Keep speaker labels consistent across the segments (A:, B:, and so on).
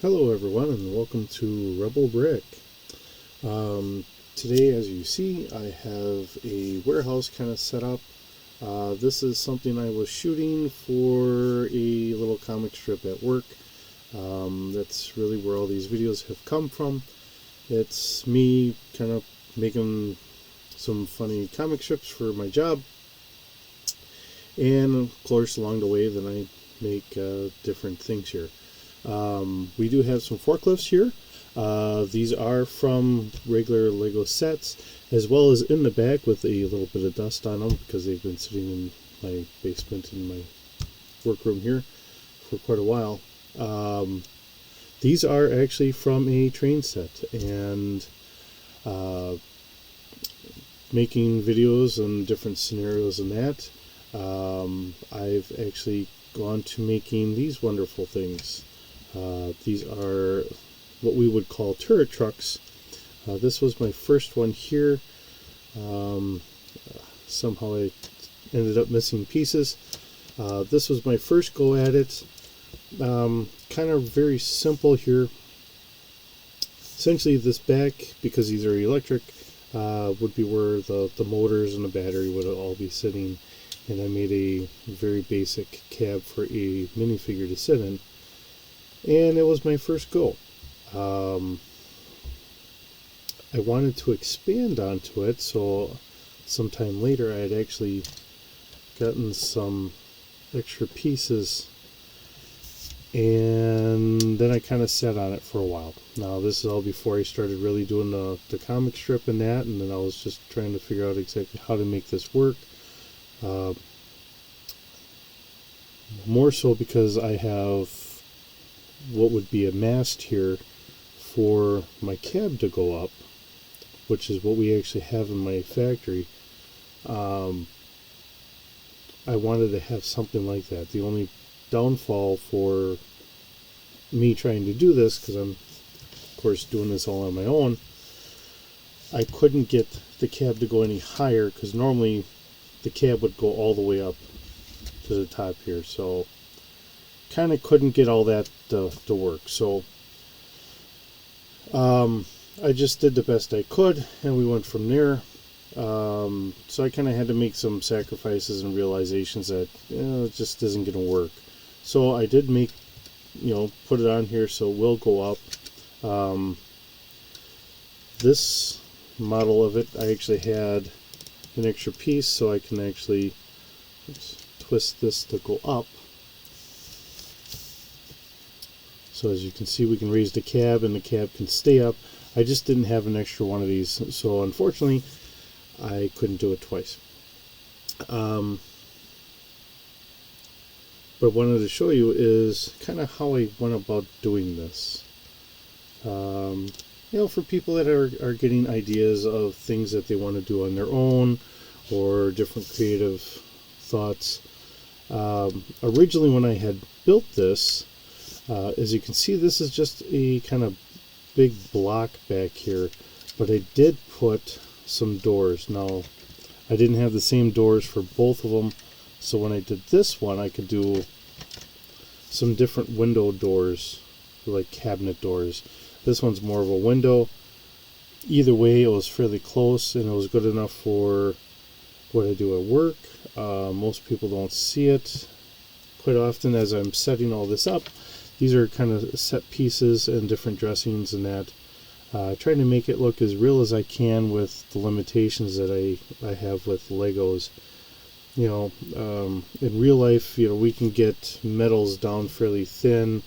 A: Hello everyone and welcome to Rebel Brick. Today, as you see, I have a warehouse kind of set up. This is something I was shooting for a little comic strip at work. That's really where all these videos have come from. It's me kind of making some funny comic strips for my job. And of course, along the way, then I make different things here. We do have some forklifts here. These are from regular Lego sets, as well as in the back with a little bit of dust on them because they've been sitting in my basement in my workroom here for quite a while. These are actually from a train set, and making videos and different scenarios in that, I've actually gone to making these wonderful things. These are what we would call turret trucks. This was my first one here. Somehow I ended up missing pieces. This was my first go at it. Kind of very simple here. Essentially this back, because these are electric, would be where the motors and the battery would all be sitting. And I made a very basic cab for a minifigure to sit in. And it was my first go. I wanted to expand onto it, so sometime later I had actually gotten some extra pieces, and then I kind of sat on it for a while. Now this is all before I started really doing the comic strip and that, and then I was just trying to figure out exactly how to make this work. More so because I have what would be a mast here for my cab to go up, which is what we actually have in my factory. I wanted to have something like that. The only downfall for me trying to do this, because I'm of course doing this all on my own, I couldn't get the cab to go any higher, because normally the cab would go all the way up to the top here, so kind of couldn't get all that to work. So I just did the best I could, and we went from there. So I kind of had to make some sacrifices and realizations that it just isn't going to work. So I did make, put it on here so it will go up. This model of it, I actually had an extra piece, so I can actually twist this to go up. So as you can see, we can raise the cab and the cab can stay up. I just didn't have an extra one of these, so unfortunately I couldn't do it twice. What I wanted to show you is kind of how I went about doing this. For people that are getting ideas of things that they want to do on their own, or different creative thoughts. Originally when I had built this, as you can see, this is just a kind of big block back here, but I did put some doors. Now, I didn't have the same doors for both of them, so when I did this one, I could do some different window doors, like cabinet doors. This one's more of a window. Either way, it was fairly close, and it was good enough for what I do at work. Most people don't see it quite often as I'm setting all this up. These are kind of set pieces and different dressings and that. Trying to make it look as real as I can with the limitations that I have with Legos. In real life, we can get metals down fairly thin,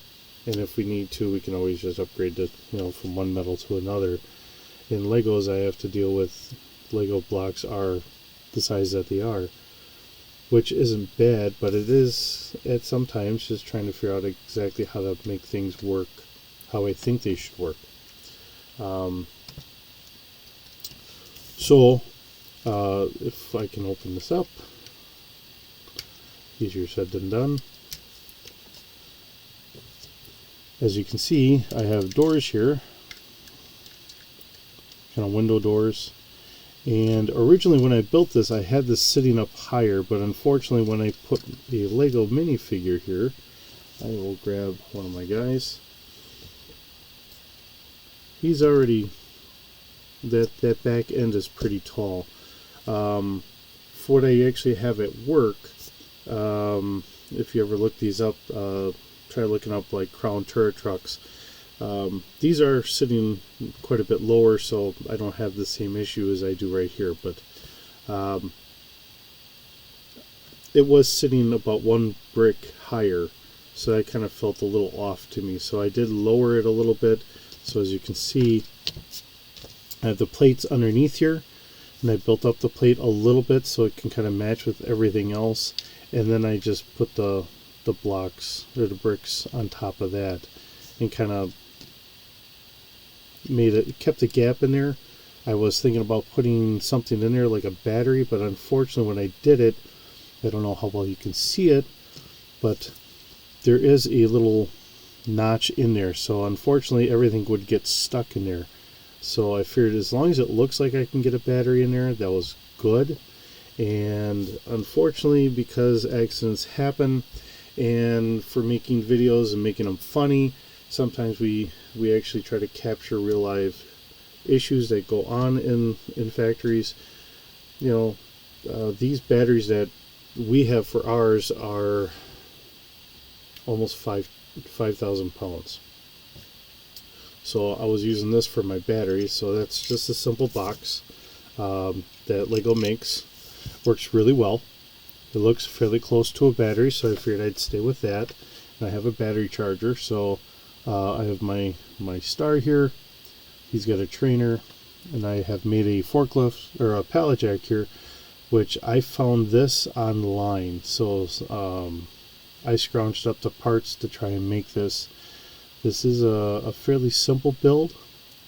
A: and if we need to, we can always just upgrade the, from one metal to another. In Legos, I have to deal with Lego blocks are the size that they are, which isn't bad, but it is at sometimes just trying to figure out exactly how to make things work how I think they should work. If I can open this up, easier said than done. As you can see, I have doors here, kind of window doors. And originally when I built this, I had this sitting up higher, but unfortunately when I put a Lego minifigure here, I will grab one of my guys. he's already, that back end is pretty tall. For what I actually have at work, if you ever look these up, try looking up like Crown turret trucks. These are sitting quite a bit lower, so I don't have the same issue as I do right here, but it was sitting about one brick higher, so that kind of felt a little off to me. So I did lower it a little bit. So as you can see, I have the plates underneath here, and I built up the plate a little bit so it can kind of match with everything else. And then I just put the blocks or the bricks on top of that, and kind of kept a gap in there. I was thinking about putting something in there like a battery, but unfortunately when I did it, I don't know how well you can see it, but there is a little notch in there, so unfortunately everything would get stuck in there. So I figured as long as it looks like I can get a battery in there, that was good. And unfortunately, because accidents happen, and for making videos and making them funny, sometimes we actually try to capture real life issues that go on in factories. You know, these batteries that we have for ours are almost 5,000 pounds. So I was using this for my battery. So that's just a simple box that Lego makes. Works really well. It looks fairly close to a battery, so I figured I'd stay with that. And I have a battery charger, so I have my star here. He's got a trainer, and I have made a forklift or a pallet jack here, which I found this online. So I scrounged up the parts to try and make this. This is a fairly simple build.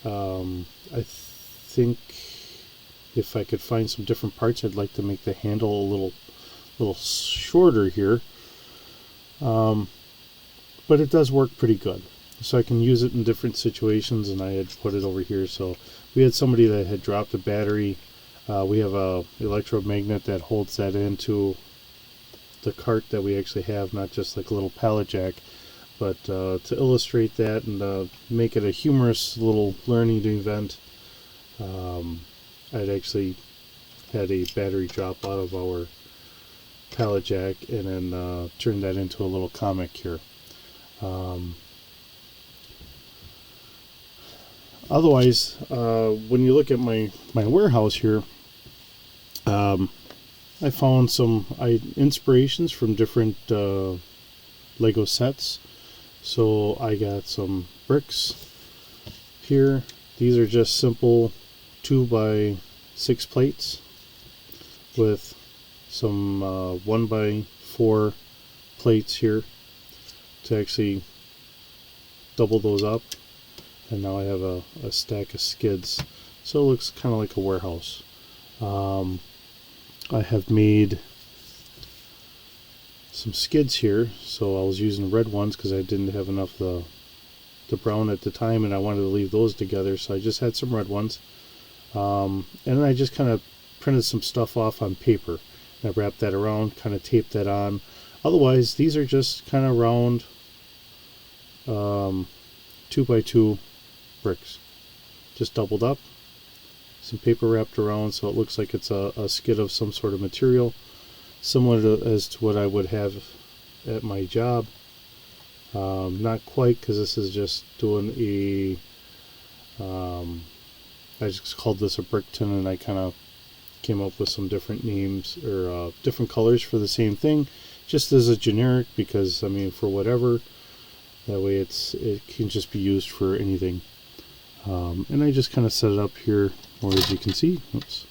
A: I think if I could find some different parts, I'd like to make the handle a little shorter here. But it does work pretty good. So I can use it in different situations, and I had put it over here. So we had somebody that had dropped a battery. We have a electromagnet that holds that into the cart that we actually have, not just like a little pallet jack. But to illustrate that and make it a humorous little learning event, I'd actually had a battery drop out of our pallet jack and then turned that into a little comic here. Otherwise, when you look at my warehouse here, I found some inspirations from different Lego sets. So I got some bricks here. These are just simple 2x6 plates with some 1x4 plates here to actually double those up. And now I have a stack of skids, so it looks kind of like a warehouse. I have made some skids here, so I was using red ones because I didn't have enough of the brown at the time, and I wanted to leave those together, so I just had some red ones. And then I just kind of printed some stuff off on paper, and I wrapped that around, kind of taped that on. Otherwise, these are just kind of round 2x2 bricks, just doubled up, some paper wrapped around so it looks like it's a skid of some sort of material, similar to what I would have at my job. Not quite, because this is just doing I just called this a brick tin, and I kind of came up with some different names or different colors for the same thing, just as a generic, because I mean, for whatever, that way it can just be used for anything. And I just kind of set it up here, or as you can see, oops,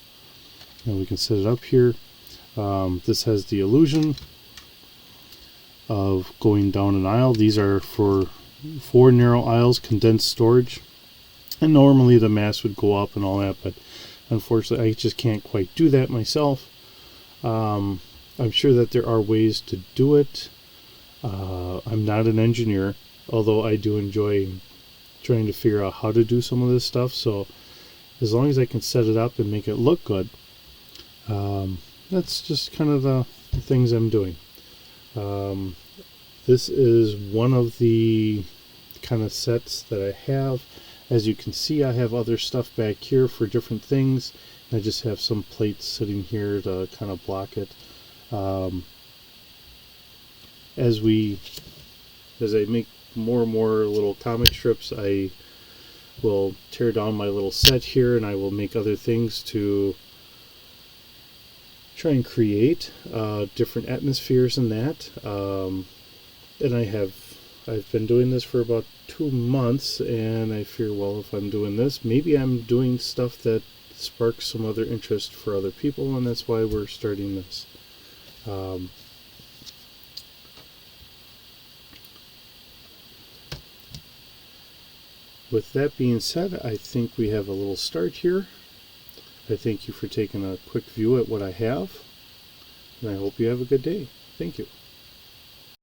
A: and we can set it up here. This has the illusion of going down an aisle. These are for 4 narrow aisles, condensed storage, and normally the mast would go up and all that, but unfortunately I just can't quite do that myself. I'm sure that there are ways to do it. I'm not an engineer, although I do enjoy trying to figure out how to do some of this stuff, so as long as I can set it up and make it look good, that's just kind of the things I'm doing. This is one of the kind of sets that I have. As you can see, I have other stuff back here for different things. I just have some plates sitting here to kind of block it. As I make more and more little comic strips, I will tear down my little set here and I will make other things to try and create different atmospheres in that. And I've been doing this for about 2 months, and I fear, well, if I'm doing this, maybe I'm doing stuff that sparks some other interest for other people, and that's why we're starting this. With that being said, I think we have a little start here. I thank you for taking a quick view at what I have, and I hope you have a good day. Thank you.